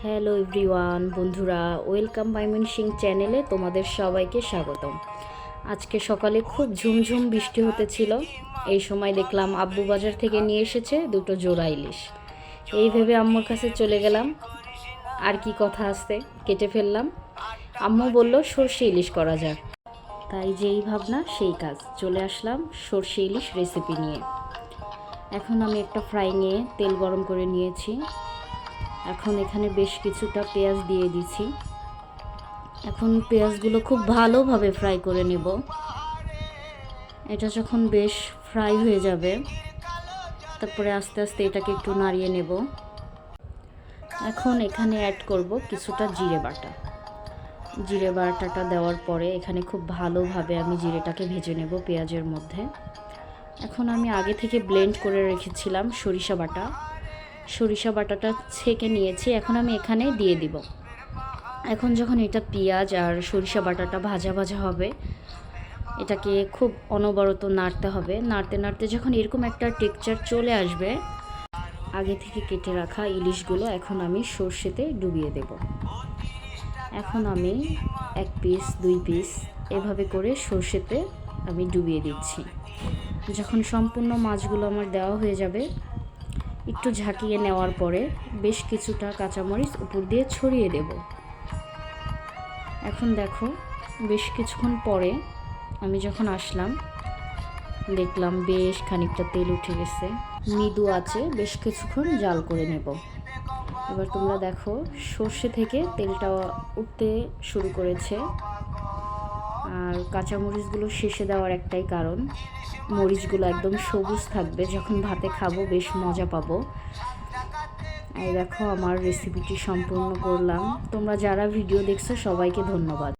Hello everyone বন্ধুরা, welcome মাইমিন Singh চ্যানেলে তোমাদের সবাইকে স্বাগতম। আজকে সকালে খুব ঝুমঝুম বৃষ্টি হতেছিল। এই সময় দেখলাম আব্বু বাজার থেকে নিয়ে এসেছে দুটো জোড়া ইলিশ। এই ভেবে আম্মুর কাছে চলে গেলাম, আর কি কথা আছে, কেটে ফেললাম। আম্মু বলল সর্ষে ইলিশ করা যাক, তাই যেই ভাবনা সেই কাজ, চলে আসলাম সর্ষে ইলিশ রেসিপি নিয়ে। এখন আমি একটা ফ্রাইংয়ে তেল গরম করে নিয়েছি। এখন এখানে বেশ কিছুটা পেঁয়াজ দিয়ে দিছি। এখন পেঁয়াজগুলো খুব ভালোভাবে ফ্রাই করে নেব। এটা যখন বেশ ফ্রাই হয়ে যাবে, তারপরে আস্তে আস্তে এটাকে একটু নাড়িয়ে নেব। এখন এখানে অ্যাড করব কিছুটা জিরে বাটা। জিরে বাটাটা দেওয়ার পরে এখানে খুব ভালোভাবে আমি জিরেটাকে ভেজে নেব পেঁয়াজের মধ্যে। এখন আমি আগে থেকে ব্লেন্ড করে রেখেছিলাম সরিষা বাটাটা ছেঁকে নিয়েছি, এখন আমি এখানে দিয়ে দিব। এখন যখন এটা পেঁয়াজ আর সরিষা বাটাটা ভাজা ভাজা হবে, এটাকে খুব অনবরত নাড়তে হবে। নাড়তে নাড়তে যখন এরকম একটা টেক্সচার চলে আসবে, আগে থেকে কেটে রাখা ইলিশগুলো এখন আমি সর্ষেতে ডুবিয়ে দেব। এখন আমি 1 পিস 2 পিস এভাবে করে সর্ষেতে আমি ডুবিয়ে দিচ্ছি। যখন সম্পূর্ণ মাছগুলো আমার দেওয়া হয়ে যাবে, একটু ঝাঁকিয়ে নেওয়ার পরে বেশ কিছুটা কাঁচামরিচ উপর দিয়ে ছড়িয়ে দেব। এখন দেখো, বেশ কিছুক্ষণ পরে আমি যখন আসলাম, দেখলাম বেশ খানিকটা তেল উঠে গেছে। মৃদু আছে বেশ কিছুক্ষণ জাল করে নেব। এবার তোমরা দেখো, সর্ষে থেকে তেলটা উঠতে শুরু করেছে। আর কাঁচামরিচগুলো শেষে দেওয়ার একটাই কারণ, মরিচগুলো একদম সবুজ থাকবে, যখন ভাতে খাবো বেশ মজা পাবো। এই দেখো, আমার রেসিপিটি সম্পূর্ণ করলাম। তোমরা যারা ভিডিও দেখছো সবাইকে ধন্যবাদ।